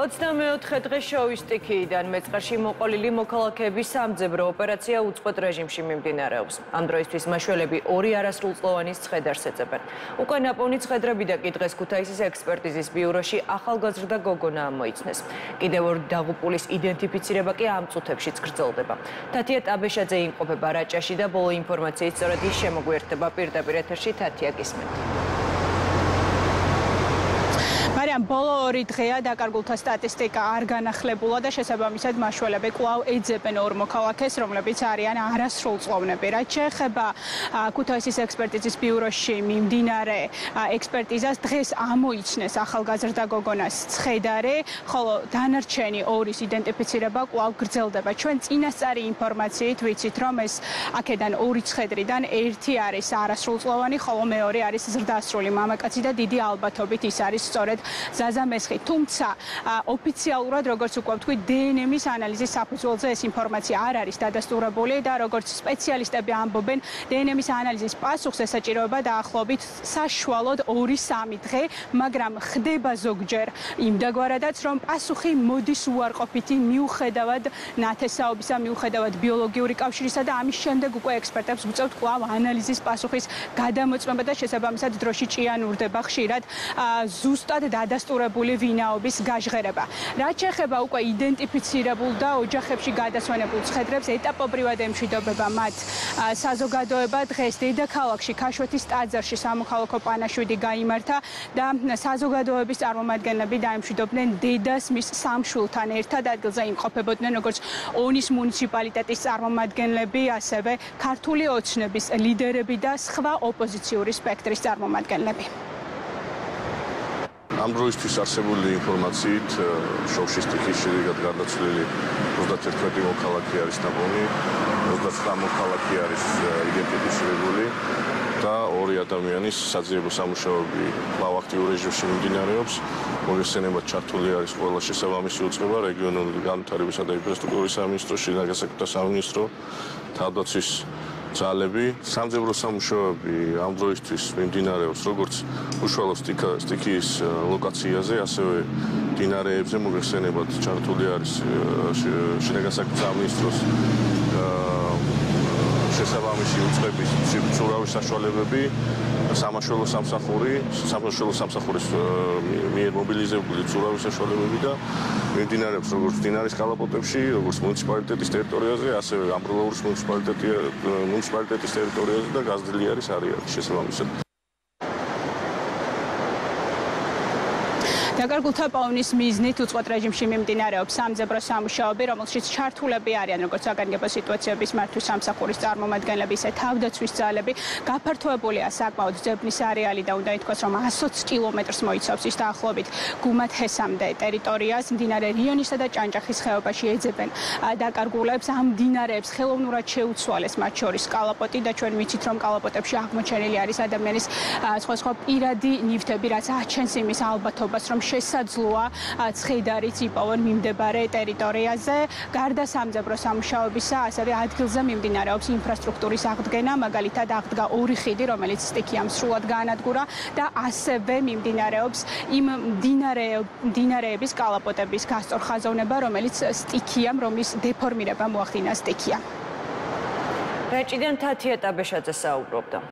24 დღეს შოვის სტიქიიდან მეწყარში მოყოლილი მოქალაქეების სამძებრო ოპერაცია უწყვეტ რეჟიმში მიმდინარეობს. ამ დროისთვის მაშველები ორი არასრულწლოვანის ცხედარს ეძებენ. უკვე ნაპოვნი ცხედრები და კი დღეს ქუთაისის ექსპერტიზის ბიუროში ახალგაზრდა გოგონა ამოიცნეს. კიდევ ორი დაღუპულის იდენტიფიცირება კი ამ წუთებშიც გრძელდება. თათია ტაბეშაძე იმყოფება რაჭაში და ბოლო ინფორმაციით სწორედ ის შემოგვიერთდება პირდაპირ ეთერში. თათია, გისმენთ. მაგრამ ბოლო ორი დღეა დაკარგულთა სტატისტიკა არ განახლებულა და შესაბამისად მაშველები კვლავ ეძებენ ორ მოქალაქეს, რომლებიც არიან არასრულწლოვნები. რაც შეეხება ქუთაისის ექსპერტიზის ბიუროში მიმდინარე ექსპერტიზას, დღეს ამოიცნეს ახალგაზრდა გოგონას ცხედარი, ხოლო დანარჩენი ორის იდენტიფიცირება კვლავ გრძელდება. ჩვენ წინასწარი ინფორმაციით ვიცით, რომ ეს აქედან ორი ცხედრიდან ერთი არის არასრულწლოვანი, ხოლო მეორე არის ზრდასრული მამაკაცი და დიდი ალბათობით ის არის სწორედ ზაზა მესხი. თუმცა ოფიციალურად, როგორც უკვე ვთქვი, დნმ-ის ანალიზის საფუძველზე ეს ინფორმაცია არ არის დადასტურებული და როგორც სპეციალისტები ამბობენ, დნმ-ის ანალიზის პასუხს ესაჭიროება დაახლოებით საშუალოდ 2-3 დღე, მაგრამ ხდება ზოგჯერ იმდაგვარადაც, რომ პასუხი მოდის უარყოფითი მიუხედავად ნათესაობისა, მიუხედავად ბიოლოგიური კავშირისა და ამის შემდეგ უკვე ექსპერტებს უწევთ კვლავ ანალიზის პასუხის გადამოწმება და შესაბამისად დროში ჭიანურდება ხშირად ზუსტად დადასტურებული ვინაობის გაჟღერება. რაც შეეხება უკვე იდენტიფიცირებულ და ოჯახებში გადასვენებულ ცხედრებს, ეტაპობრივად ემშვიდობება მათ საზოგადოება. დღეს დედაქალაქში ქაშვეთის ტაძარში სამოქალაქო პანაშვიდი გაიმართა და საზოგადოების წარმომადგენლები დაემშვიდობდნენ დედას მის სამშვილთან ერთად. ადგილზე იმყოფებოდნენ როგორც ონის მუნიციპალიტეტის წარმომადგენლები, ასევე ქართული ოცნების ლიდერები და სხვა ოპოზიციური სპექტრის წარმომადგენლები. ამ დროისთვის არსებული ინფორმაციით შოუში სტიქის შედეგად გარდაცვლილი 31 მოქალაქე არის ნაპოვნი, 29 მოქალაქე არის იდენტიფიცირებული და ორი ადამიანის საძიებო სამუშაოები კვლავ აქტიურ რეჟიმში მიმდინარეობს. მოგესალმებით, ჩართული არის ყველა შესაბამისი უწყება, რეგიონული განვითარებისა და ინფრასტრუქტურის სამინისტრო, შინაგან საქმეთა სამინისტრო, თავდაცვის ძალები. სამძებრო სამუშაოები ამ დროისთვის მიმდინარეობს როგორც უშუალო სტიქიის ლოკაციაზე, ასევე მდინარეებზე. მოგესალმებით, ჩართული არის შინაგან საქმეთა სამინისტროს შესაბამისი უწყების მწურავი საშუალებები, სამაშველო სამსახურის მიერ მობილიზებული მწურავი საშუალებები და მიმდინარეობს როგორც მდინარის კალაპოტებში, როგორც მუნიციპალიტეტის ტერიტორიაზე, ასევე ამბროლაურის მუნიციპალიტეტის ტერიტორიაზე და გაზრდილი არის არიალის შესაბამისად. დაკარგულთა პოვნის მიზნით უწყვეტ რეჟიმში მიმდინარეობს სამძებრო სამუშაოები, რომელშიც ჩართულები არიან როგორც საგანგებო სიტუაციების მართვის სამსახურის წარმომადგენლები, ისე თავდაცვის ძალები. გაფართოებულია საკმაოდ ძებნის არეალი და უნდა ითქვას, რომ 120 კილომეტრს მოიცავს ის დაახლოებით გუმათჰესამდე ტერიტორიას. მდინარე რიონისა და ჭანჭახის ხეობაში ეძებენ დაკარგულებს. ამ მდინარეებს ხელოვნურად შეუცვალეს, მათ შორის კალაპოტი და ჩვენ ვიცით, რომ კალაპოტებში აღმოჩენილი არის ადამიანის სხვა პირადი ნივთები, რაც აჩენს იმის ალბათობას, რომ შესაძლოა ცხედარიც იპოვონ მიმდებარე ტერიტორიაზე. გარდა სამძებრო სამუშაოებისა, ასევე ადგილზე მიმდინარეობს ინფრასტრუქტურის აღდგენა, მაგალითად აღდგა ორი ხიდი, რომელიც სტიქიამ სრულად გაანადგურა და ასევე მიმდინარეობს იმ მდინარეების კალაპოტების გასწორხაზოვნება, რომელიც სტიქიამ, რომლის დეფორმირება მოახდინა სტიქიამ. რაჭიდან თათია ტაბეშაძე საუბრობდა.